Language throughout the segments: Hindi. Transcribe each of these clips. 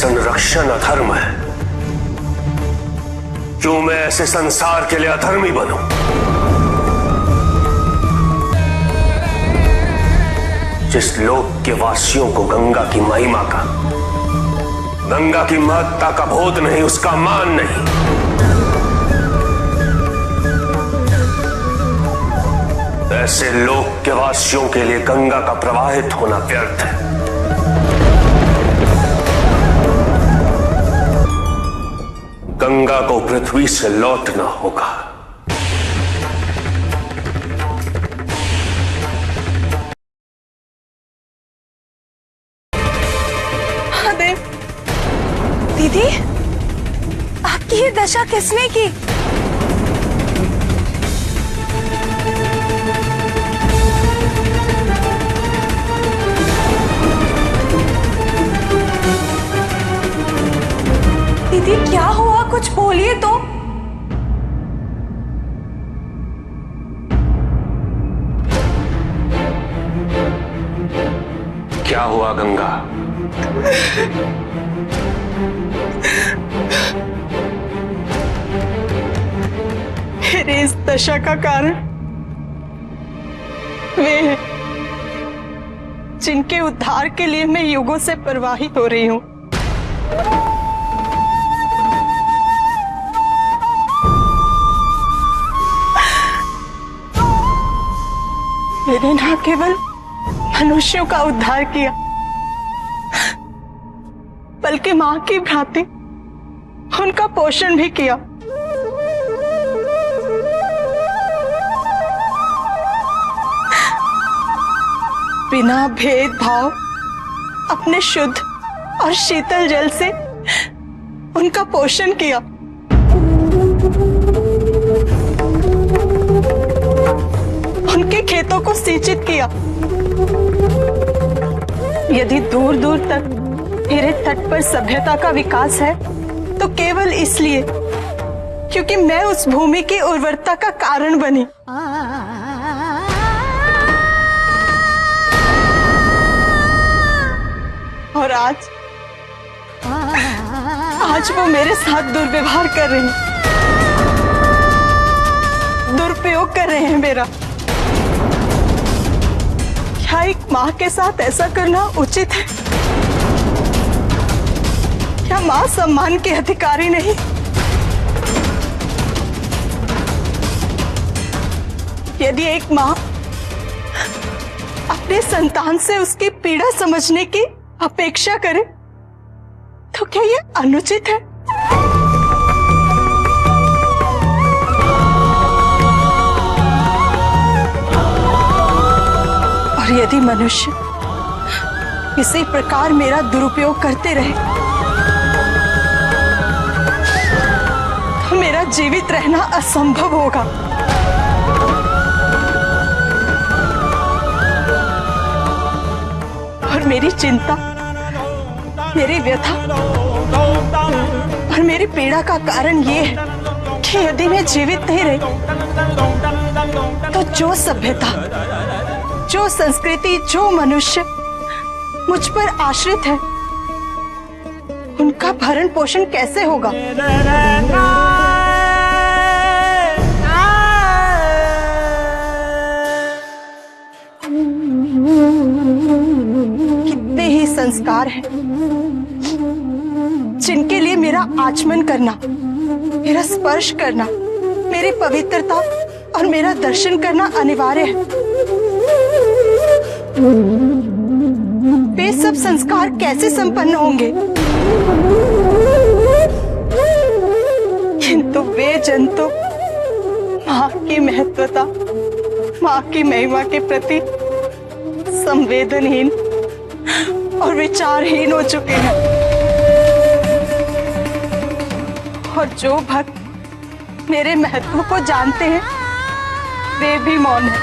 संरक्षण अधर्म है, क्यों मैं ऐसे संसार के लिए अधर्मी बनूं? जिस लोक के वासियों को गंगा की महिमा का, गंगा की महत्ता का बोध नहीं, उसका मान नहीं, ऐसे लोक के वासियों के लिए गंगा का प्रवाहित होना व्यर्थ है। गंगा को पृथ्वी से लौटना होगा। महादेव, दीदी, आपकी ये दशा किसने की? दीदी क्या हुआ, कुछ बोलिए तो। क्या हुआ गंगा? मेरी इस दशा का कारण वे हैं जिनके उद्धार के लिए मैं युगों से प्रवाहित हो रही हूं। मैंने न केवल मनुष्यों का उद्धार किया, बल्कि मां की भांति उनका पोषण भी किया। बिना भेदभाव अपने शुद्ध और शीतल जल से उनका पोषण किया। उनके खेतों को सिंचित किया। यदि दूर दूर तक मेरे तट पर सभ्यता का विकास है तो केवल इसलिए क्योंकि मैं उस भूमि की उर्वरता का कारण बनी। और आज वो मेरे साथ दुर्व्यवहार कर रहे हैं, दुरुपयोग कर रहे हैं मेरा। क्या एक माँ के साथ ऐसा करना उचित है? क्या माँ सम्मान की अधिकारी नहीं? यदि एक माँ अपने संतान से उसकी पीड़ा समझने की अपेक्षा करे तो क्या ये अनुचित है? और यदि मनुष्य इसी प्रकार मेरा दुरुपयोग करते रहे तो मेरा जीवित रहना असंभव होगा। और मेरी चिंता, मेरी व्यथा और मेरी पीड़ा का कारण ये है कि यदि मैं जीवित नहीं रही तो जो सभ्यता, जो संस्कृति, जो मनुष्य मुझ पर आश्रित है उनका भरण पोषण कैसे होगा? कितने ही संस्कार हैं जिनके लिए मेरा आचमन करना, मेरा स्पर्श करना, मेरी पवित्रता और मेरा दर्शन करना अनिवार्य है। वे सब संस्कार कैसे संपन्न होंगे? किंतु वे जन तो माँ की महत्वता, माँ की महिमा के प्रति संवेदनहीन और विचारहीन हो चुके हैं। और जो भक्त मेरे महत्व को जानते हैं वे भी मौन हैं।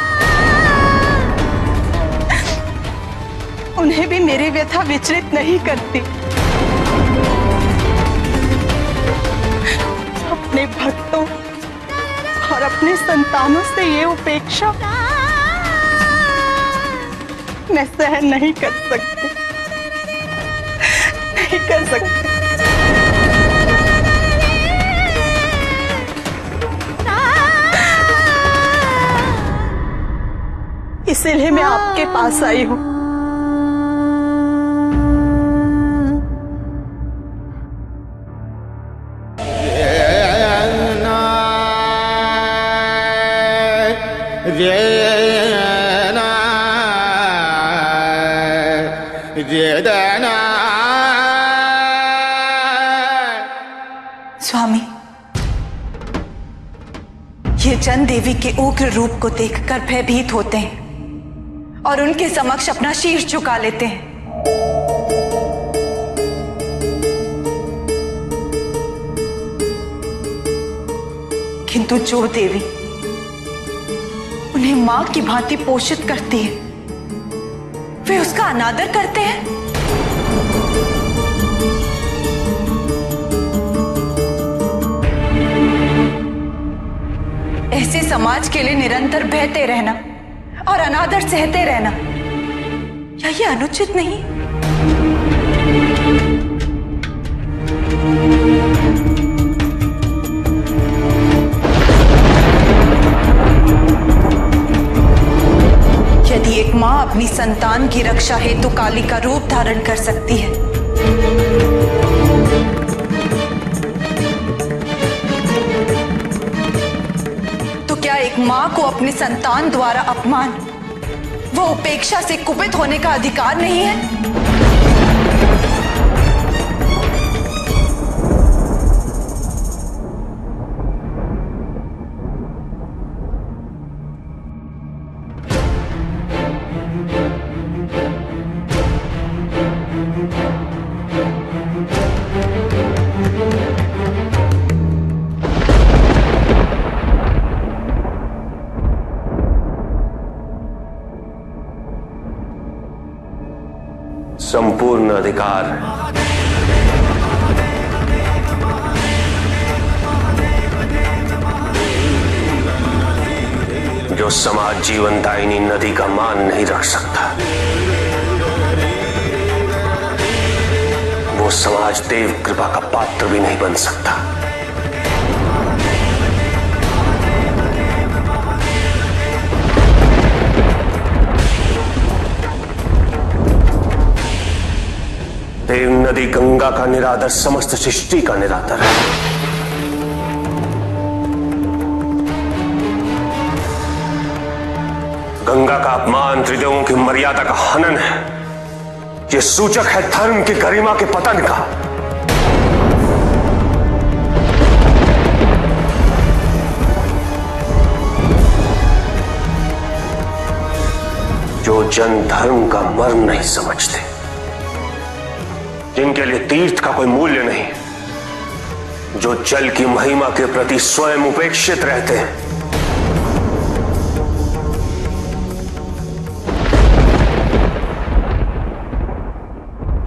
उन्हें भी मेरी व्यथा विचलित नहीं करती। अपने भक्तों और अपने संतानों से ये उपेक्षा मैं सहन नहीं कर सकती, नहीं कर सकती। इसीलिए मैं आपके पास आई हूं। स्वामी, ये जन देवी के उग्र रूप को देखकर भयभीत होते हैं और उनके समक्ष अपना शीश झुका लेते हैं। किंतु जो देवी उन्हें मां की भांति पोषित करती है, वे उसका अनादर करते हैं। ऐसे समाज के लिए निरंतर बहते रहना और अनादर सहते रहना, क्या ये अनुचित नहीं? यदि एक मां अपनी संतान की रक्षा हेतु काली का रूप धारण कर सकती है, तो क्या एक मां को अपने संतान द्वारा अपमान व उपेक्षा से कुपित होने का अधिकार नहीं है? संपूर्ण अधिकार जो समाज जीवनदायिनी नदी का मान नहीं रख सकता, वो समाज देव कृपा का पात्र भी नहीं बन सकता। देव नदी गंगा का निरादर समस्त सृष्टि का निरादर है। गंगा का अपमान त्रिदेवों की मर्यादा का हनन है। यह सूचक है धर्म की गरिमा के पतन का। जो जन धर्म का मर्म नहीं समझते, जिनके लिए तीर्थ का कोई मूल्य नहीं, जो जल की महिमा के प्रति स्वयं उपेक्षित रहते हैं,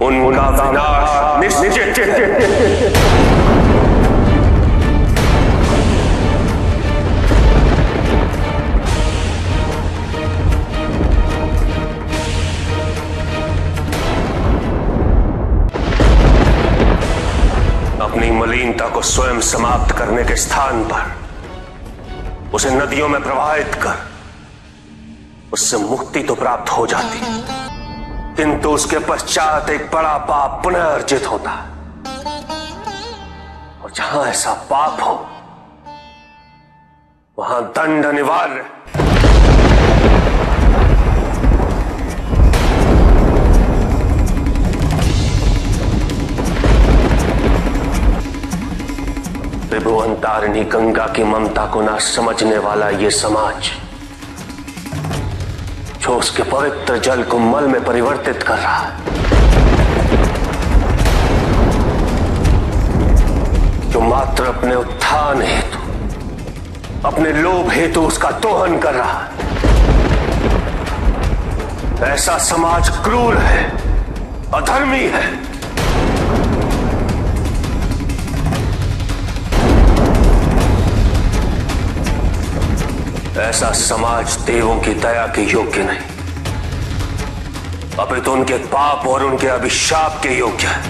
उनका विनाश निश्चित है। अपनी मलिनता को स्वयं समाप्त करने के स्थान पर उसे नदियों में प्रवाहित कर उससे मुक्ति तो प्राप्त हो जाती, किंतु उसके पश्चात एक बड़ा पाप पुनः अर्जित होता। और जहां ऐसा पाप हो वहां दंड अनिवार्य। त्रिभुवन तारिणी गंगा की ममता को ना समझने वाला ये समाज, जो उसके पवित्र जल को मल में परिवर्तित कर रहा है, जो मात्र अपने उत्थान हेतु, अपने लोभ हेतु उसका दोहन कर रहा है, ऐसा समाज क्रूर है, अधर्मी है। ऐसा समाज देवों की दया के योग्य नहीं, अपितु उनके पाप और उनके अभिशाप के योग्य है।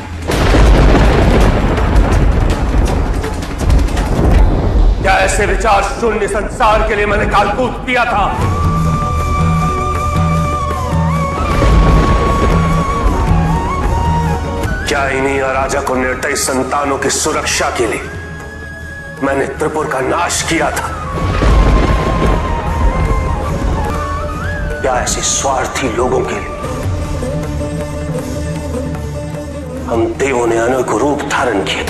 क्या ऐसे विचार शून्य संसार के लिए मैंने कालकूट किया था? क्या इन्हीं अराजक और निर्दयी संतानों की सुरक्षा के लिए मैंने त्रिपुर का नाश किया था? क्या ऐसे स्वार्थी लोगों के लिए हम देवों ने अनेक रूप धारण किए?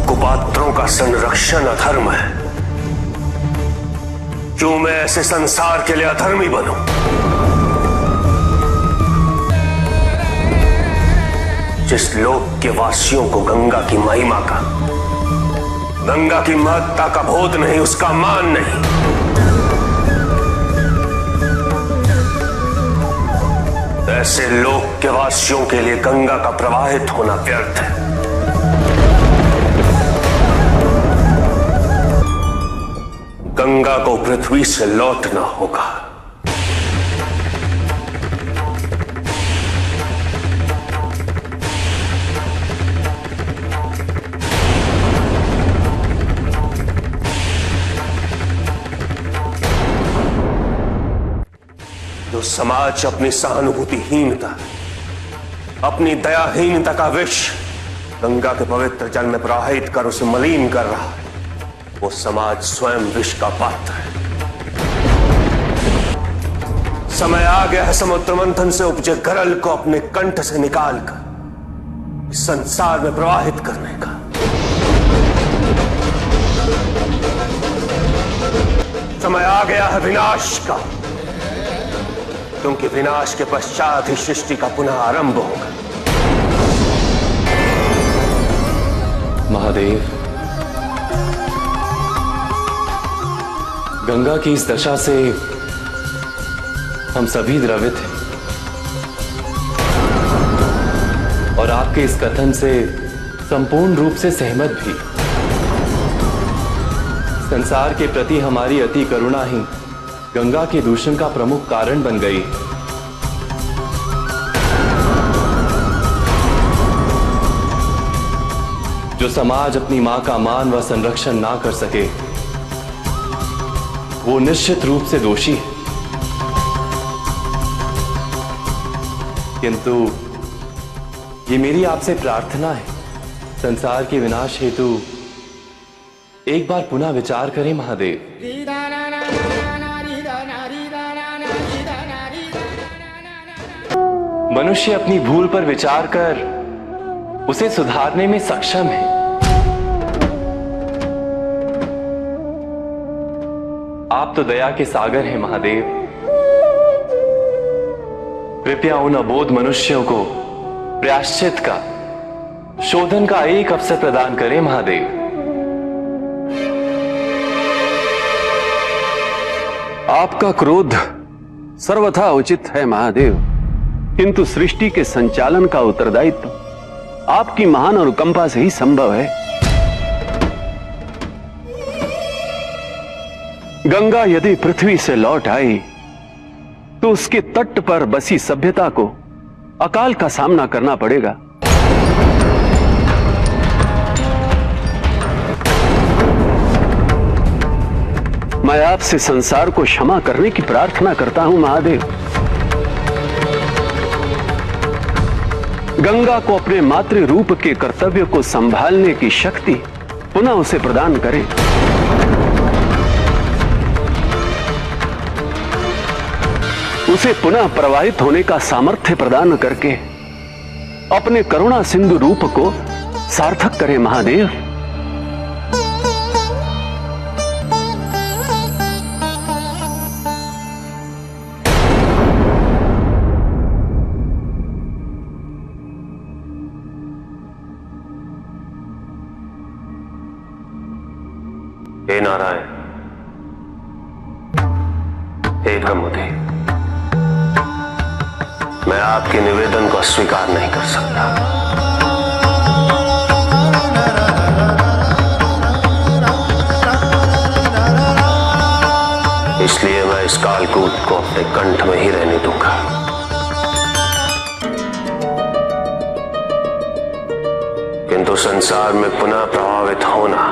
कुपात्रों का संरक्षण अधर्म है, क्यों मैं ऐसे संसार के लिए अधर्मी बनूं? जिस लोक के वासियों को गंगा की महिमा का, गंगा की महत्ता का बोध नहीं, उसका मान नहीं, ऐसे लोक के वासियों के लिए गंगा का प्रवाहित होना व्यर्थ है। गंगा को पृथ्वी से लौटना होगा। जो समाज अपनी सहानुभूतिहीनता, अपनी दयाहीनता का विष गंगा के पवित्र जल में प्रवाहित कर उसे मलिन कर रहा है, वो समाज स्वयं विष का पात्र है। समय आ गया है समुद्र मंथन से उपजे गरल को अपने कंठ से निकालकर इस संसार में प्रवाहित करने का। समय आ गया है विनाश का, क्योंकि विनाश के पश्चात ही सृष्टि का पुनः आरंभ होगा। महादेव, गंगा की इस दशा से हम सभी द्रवित हैं और आपके इस कथन से संपूर्ण रूप से सहमत भी। संसार के प्रति हमारी अति करुणा ही गंगा के दूषण का प्रमुख कारण बन गई। जो समाज अपनी मां का मान व संरक्षण ना कर सके, वो निश्चित रूप से दोषी है। किंतु ये मेरी आपसे प्रार्थना है, संसार के विनाश हेतु एक बार पुनः विचार करें महादेव। मनुष्य अपनी भूल पर विचार कर उसे सुधारने में सक्षम है। आप तो दया के सागर हैं महादेव। कृपया उन अबोध मनुष्यों को प्रायश्चित का, शोधन का एक अवसर प्रदान करें महादेव। आपका क्रोध सर्वथा उचित है महादेव, किंतु सृष्टि के संचालन का उत्तरदायित्व आपकी महान अनुकंपा से ही संभव है। गंगा यदि पृथ्वी से लौट आई तो उसके तट पर बसी सभ्यता को अकाल का सामना करना पड़ेगा। मैं आपसे संसार को क्षमा करने की प्रार्थना करता हूं महादेव। गंगा को अपने मातृ रूप के कर्तव्य को संभालने की शक्ति पुनः उसे प्रदान करें। उसे पुनः प्रवाहित होने का सामर्थ्य प्रदान करके अपने करुणा सिंधु रूप को सार्थक करें महादेव। हे नारायण, हे ब्रह्मदेव, मैं आपके निवेदन को अस्वीकार नहीं कर सकता। इसलिए मैं इस कालकूट को अपने कंठ में ही रहने दूंगा। किंतु संसार में पुनः प्रभावित होना